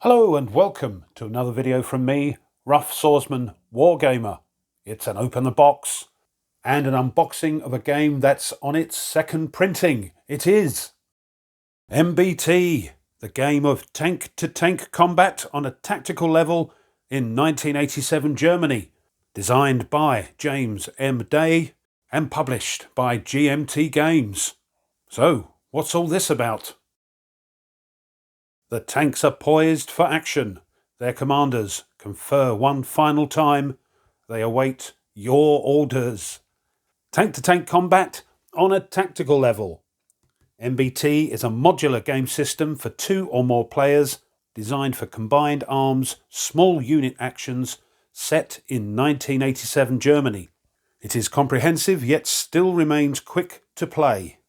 Hello and welcome to another video from me, Rough Swordsman Wargamer. It's an open the box and an unboxing of a game that's on its second printing. It is MBT, the game of tank-to-tank combat on a tactical level in 1987 Germany, designed by James M. Day and published by GMT Games. So, what's all this about? The tanks are poised for action. Their commanders confer one final time. They await your orders. Tank-to-tank combat on a tactical level. MBT is a modular game system for 2 or more players, designed for combined arms, small unit actions, set in 1987 Germany. It is comprehensive yet still remains quick to play.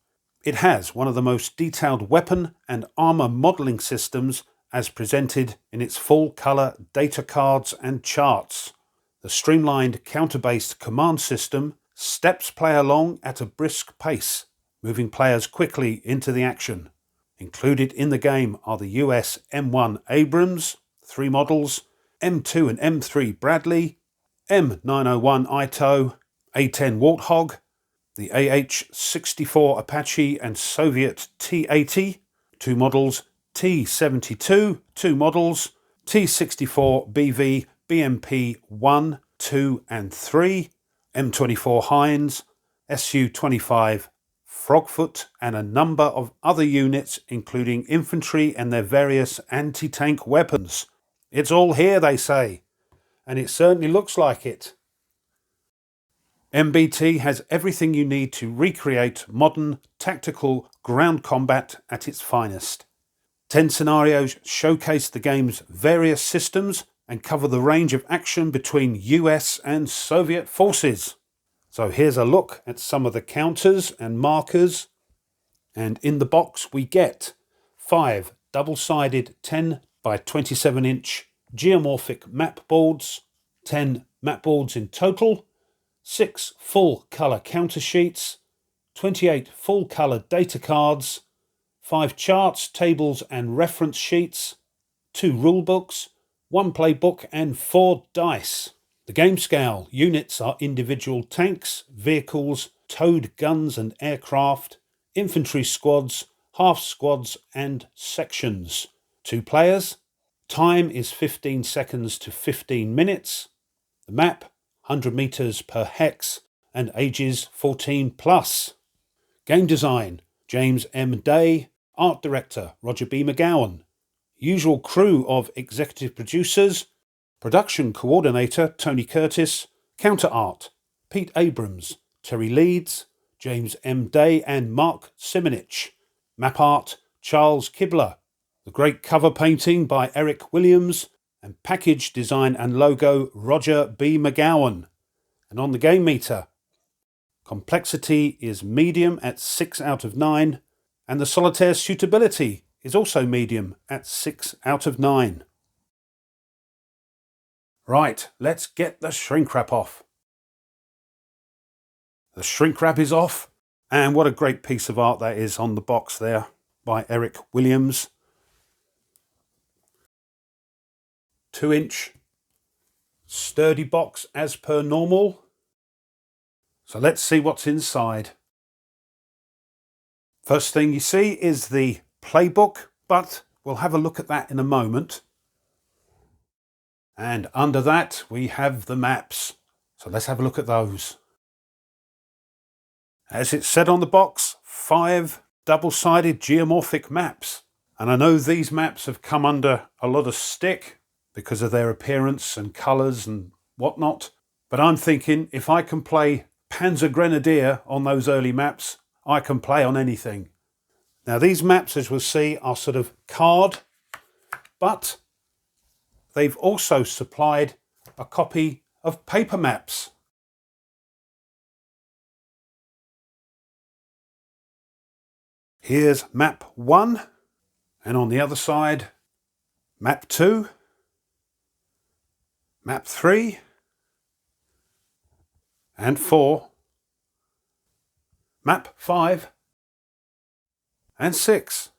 It has one of the most detailed weapon and armour modelling systems as presented in its full-colour data cards and charts. The streamlined counter-based command system steps play along at a brisk pace, moving players quickly into the action. Included in the game are the US M1 Abrams, 3 models, M2 and M3 Bradley, M901 Ito, A10 Warthog, the AH-64 Apache and Soviet T-80, 2 models, T-72, 2 models, T-64 BV BMP 1, 2 and 3, M24 Heinz, Su-25 Frogfoot and a number of other units including infantry and their various anti-tank weapons. It's all here, they say, and it certainly looks like it. MBT has everything you need to recreate modern tactical ground combat at its finest. 10 scenarios showcase the game's various systems and cover the range of action between US and Soviet forces. So here's a look at some of the counters and markers. And in the box we get 5 double-sided 10 by 27 inch geomorphic map boards, 10 map boards in total, 6 full-colour counter sheets, 28 full-colour data cards, 5 charts, tables and reference sheets, 2 rulebooks, 1 playbook and 4 dice. The game scale units are individual tanks, vehicles, towed guns and aircraft, infantry squads, half squads and sections. 2 players. Time is 15 seconds to 15 minutes. The map 100 meters per hex and ages 14 plus. Game design, James M. Day. Art director, Roger B. McGowan. Usual crew of executive producers. Production coordinator, Tony Curtis. Counter art, Pete Abrams, Terry Leeds, James M. Day and Mark Simonich. Map art, Charles Kibler. The great cover painting by Eric Williams. And package design and logo, Roger B. McGowan. And on the game meter, complexity is medium at 6 out of 9, and the solitaire suitability is also medium at 6 out of 9. Right, let's get the shrink wrap off. The shrink wrap is off, and what a great piece of art that is on the box there by Eric Williams. 2-inch sturdy box as per normal. So let's see what's inside. First thing you see is the playbook, but we'll have a look at that in a moment. And under that we have the maps. So let's have a look at those. As it said on the box, 5 double-sided geomorphic maps. And I know these maps have come under a lot of stick because of their appearance and colours and whatnot. But I'm thinking if I can play Panzer Grenadier on those early maps, I can play on anything. Now these maps, as we'll see, are sort of card, but they've also supplied a copy of paper maps. Here's map 1, and on the other side, map 2, map 3, and 4, map 5, and 6,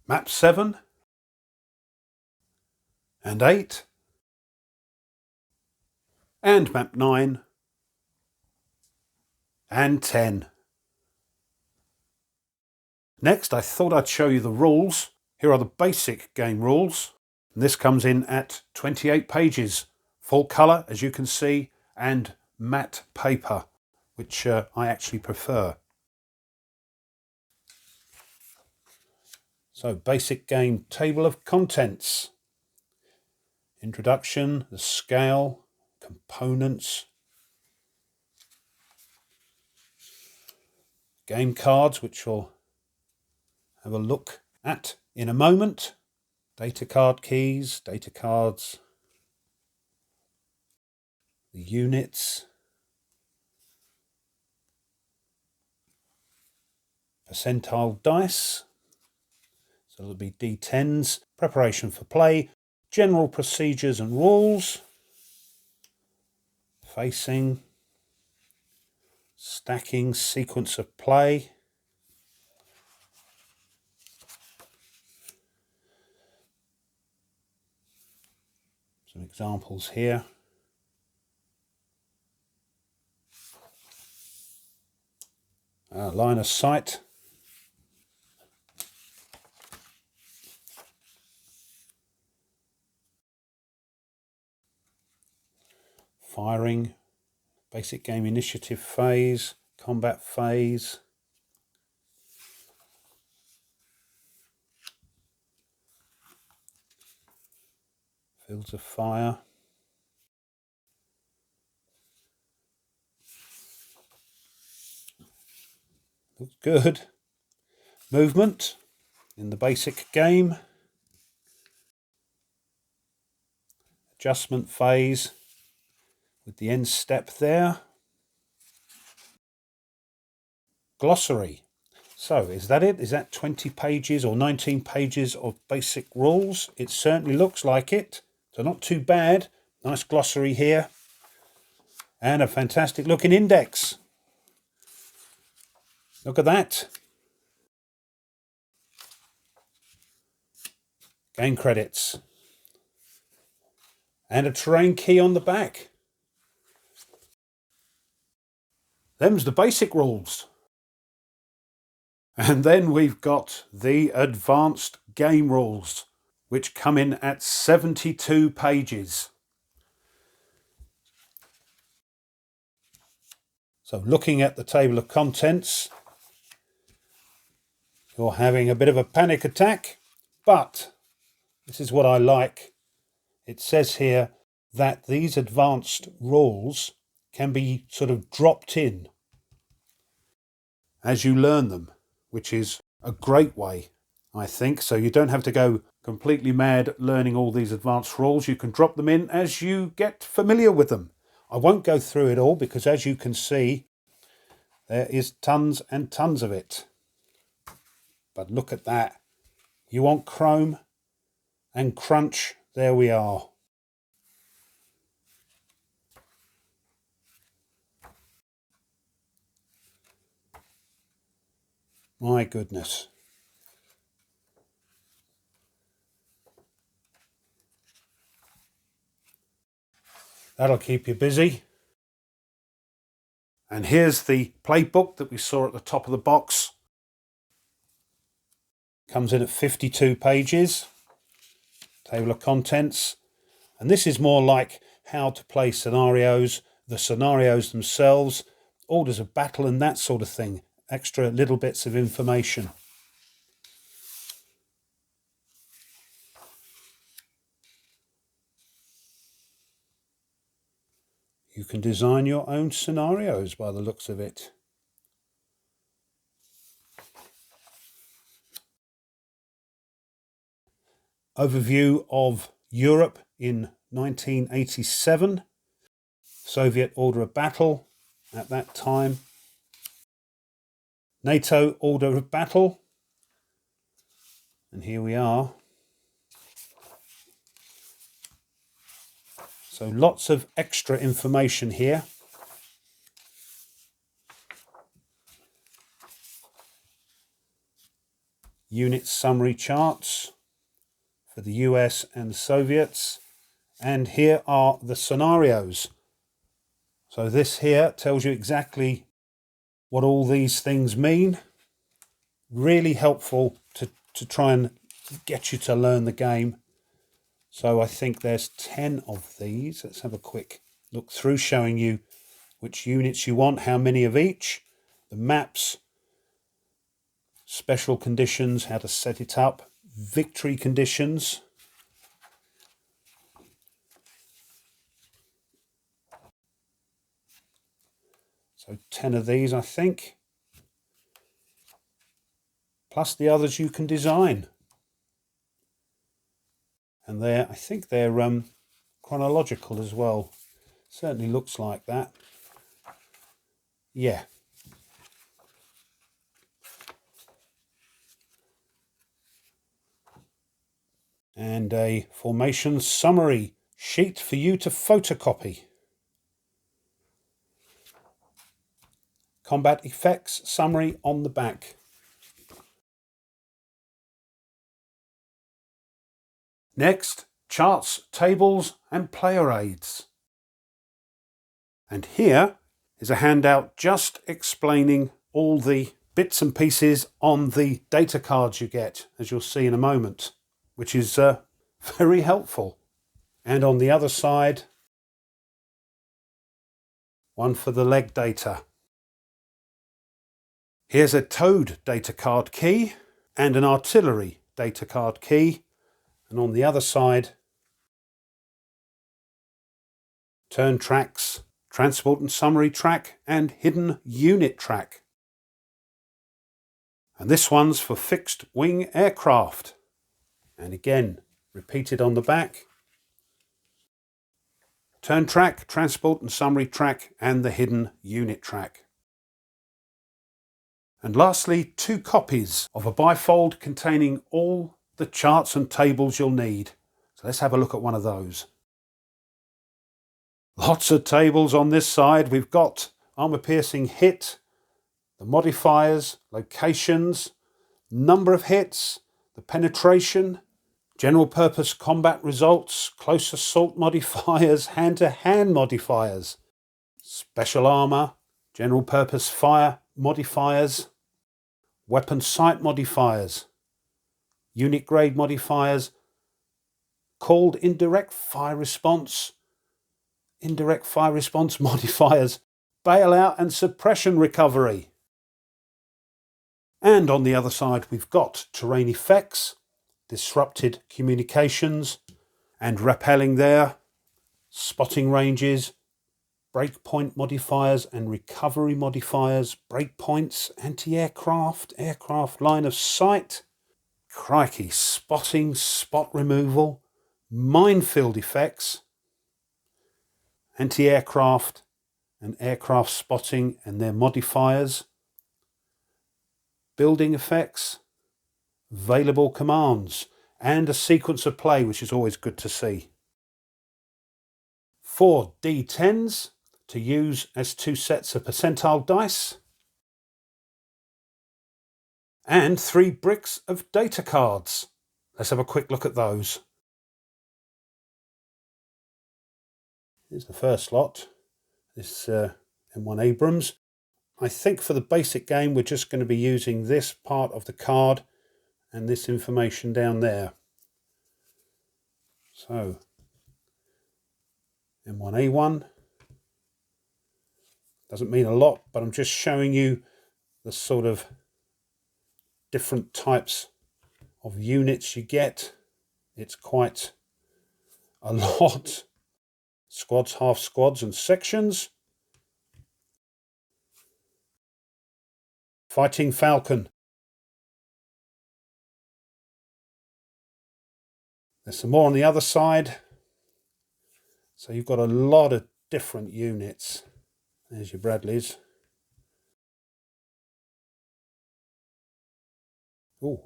map 7, and 8, and map 9, and 10. Next, I thought I'd show you the rules. Here are the basic game rules. And this comes in at 28 pages, full colour, as you can see, and matte paper, which I actually prefer. So, basic game table of contents. Introduction, the scale, components, game cards, which we'll have a look at in a moment. Data card keys, data cards, the units, percentile dice, so there'll be D10s, preparation for play, general procedures and rules, facing, stacking, sequence of play, some examples here. Line of sight. Firing, basic game initiative phase, combat phase, fields of fire, looks good. Movement in the basic game, adjustment phase with the end step there. Glossary. So is that it? Is that 20 pages or 19 pages of basic rules? It certainly looks like it. So not too bad. Nice glossary here. And a fantastic looking index. Look at that. Game credits. And a terrain key on the back. Them's the basic rules. And then we've got the advanced game rules, which come in at 72 pages. So looking at the table of contents, you're having a bit of a panic attack, but this is what I like. It says here that these advanced rules can be sort of dropped in as you learn them, which is a great way, I think. So you don't have to go completely mad learning all these advanced rules. You can drop them in as you get familiar with them. I won't go through it all because, as you can see, there is tons and tons of it. But look at that. You want Chrome and Crunch? There we are. My goodness. That'll keep you busy. And here's the playbook that we saw at the top of the box. Comes in at 52 pages. Table of contents. And this is more like how to play scenarios, the scenarios themselves, orders of battle and that sort of thing. Extra little bits of information. You can design your own scenarios by the looks of it. Overview of Europe in 1987. Soviet order of battle at that time. NATO order of battle. And here we are. So lots of extra information here. Unit summary charts for the US and the Soviets. And here are the scenarios. So this here tells you exactly what all these things mean. Really helpful to try and get you to learn the game. So I think there's 10 of these. Let's have a quick look through, showing you which units you want, how many of each, the maps, special conditions, how to set it up, victory conditions. So 10 of these, I think, plus the others you can design. And I think they're chronological as well. Certainly looks like that. Yeah. And a formation summary sheet for you to photocopy. Combat effects summary on the back. Next, charts, tables and player aids. And here is a handout just explaining all the bits and pieces on the data cards you get, as you'll see in a moment, which is very helpful. And on the other side, one for the leg data. Here's a towed data card key and an artillery data card key. And on the other side, turn tracks, transport and summary track, and hidden unit track. And this one's for fixed wing aircraft. And again, repeated on the back. Turn track, transport and summary track, and the hidden unit track. And lastly, 2 copies of a bifold containing all the charts and tables you'll need. So let's have a look at one of those. Lots of tables on this side. We've got armor piercing hit, the modifiers, locations, number of hits, the penetration, general purpose combat results, close assault modifiers, hand-to-hand modifiers, special armor, general purpose fire modifiers, weapon sight modifiers, unit grade modifiers, called indirect fire response modifiers, bailout and suppression recovery. And on the other side we've got terrain effects, disrupted communications and rappelling there, spotting ranges, breakpoint modifiers and recovery modifiers, breakpoints, anti-aircraft, aircraft line of sight, crikey, spotting, spot removal, minefield effects, anti-aircraft and aircraft spotting and their modifiers, building effects, available commands, and a sequence of play, which is always good to see. 4 D10s to use as 2 sets of percentile dice, and 3 bricks of data cards. Let's have a quick look at those. Here's the first lot, this M1 Abrams. I think for the basic game we're just going to be using this part of the card and this information down there. So, M1A1 doesn't mean a lot, but I'm just showing you the sort of different types of units you get. It's quite a lot. Squads, half squads and sections. Fighting Falcon. There's some more on the other side. So you've got a lot of different units. There's your Bradleys. Ooh.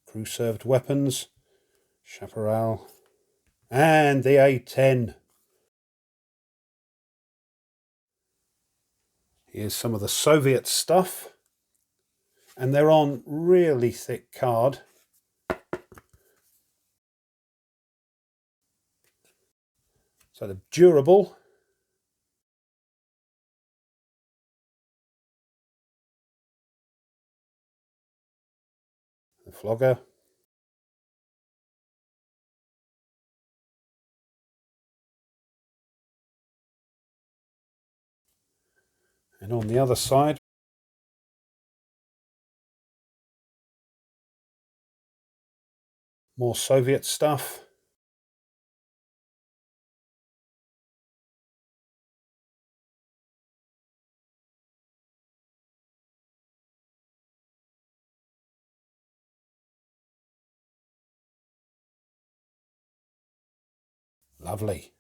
Crew served weapons. Chaparral. And the A10. Here's some of the Soviet stuff. And they're on really thick card. So they're durable. The flogger. And on the other side, more Soviet stuff. Lovely.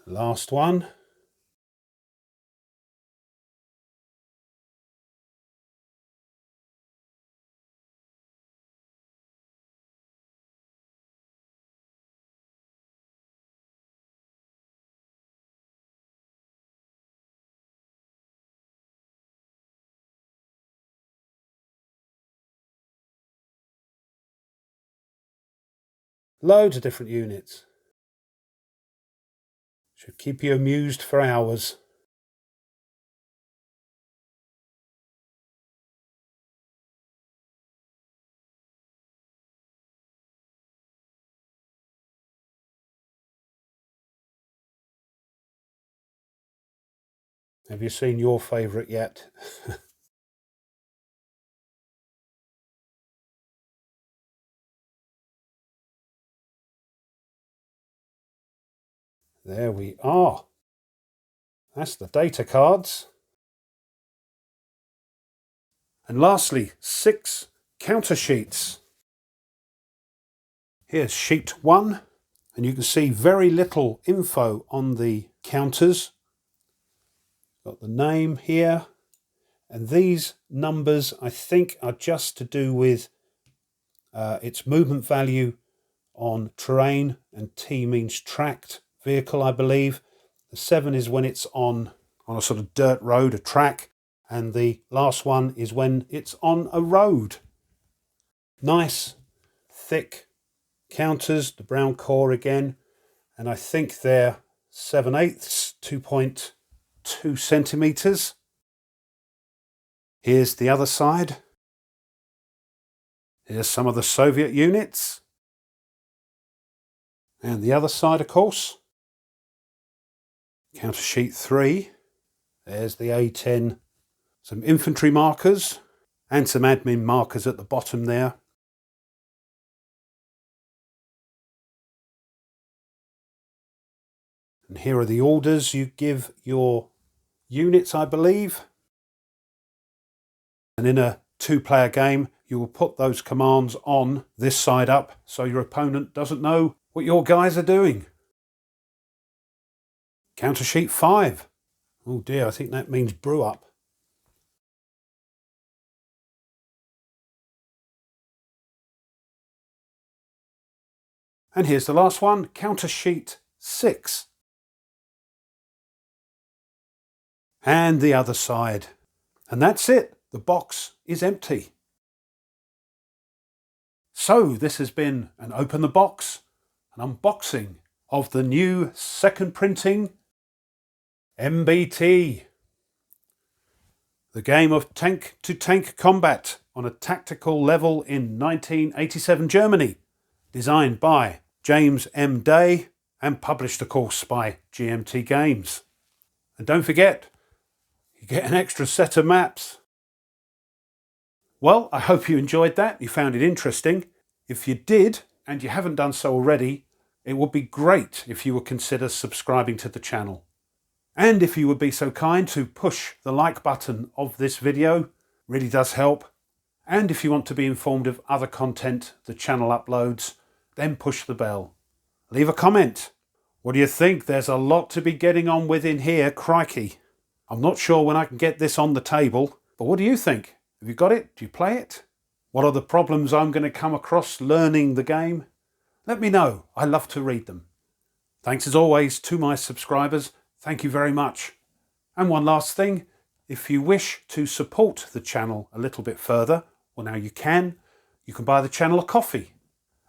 Last one. Loads of different units. Should keep you amused for hours. Have you seen your favourite yet? There we are. That's the data cards. And lastly, 6 counter sheets. Here's sheet 1, and you can see very little info on the counters. Got the name here, and these numbers I think are just to do with its movement value on terrain, and T means tracked vehicle, I believe. The 7 is when it's on a sort of dirt road, a track, and the last one is when it's on a road. Nice, thick counters, the brown core again, and I think they're 7/8, 2.2 centimetres. Here's the other side. Here's some of the Soviet units. And the other side, of course. Counter sheet 3. There's the A10. Some infantry markers and some admin markers at the bottom there. And here are the orders you give your units, I believe. And in a 2-player game, you will put those commands on this side up so your opponent doesn't know what your guys are doing. Counter sheet 5. Oh dear, I think that means brew up. And here's the last one, counter sheet 6. And the other side. And that's it. The box is empty. So this has been an Open the Box, an unboxing of the new second printing MBT. The game of tank-to-tank combat on a tactical level in 1987 Germany. Designed by James M. Day and published, of course, by GMT Games. And don't forget, you get an extra set of maps. Well, I hope you enjoyed that. You found it interesting. If you did, and you haven't done so already, it would be great if you would consider subscribing to the channel. And if you would be so kind to push the like button of this video, really does help. And if you want to be informed of other content the channel uploads, then push the bell. Leave a comment. What do you think? There's a lot to be getting on with in here, crikey. I'm not sure when I can get this on the table, but what do you think? Have you got it? Do you play it? What are the problems I'm going to come across learning the game? Let me know. I love to read them. Thanks as always to my subscribers. Thank you very much. And one last thing, if you wish to support the channel a little bit further, well now you can buy the channel a coffee.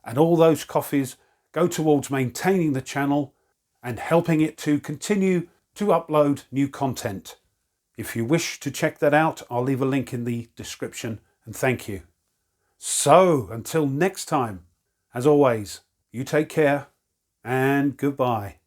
And all those coffees go towards maintaining the channel and helping it to continue to upload new content. If you wish to check that out, I'll leave a link in the description, and thank you. So, until next time, as always, you take care and goodbye.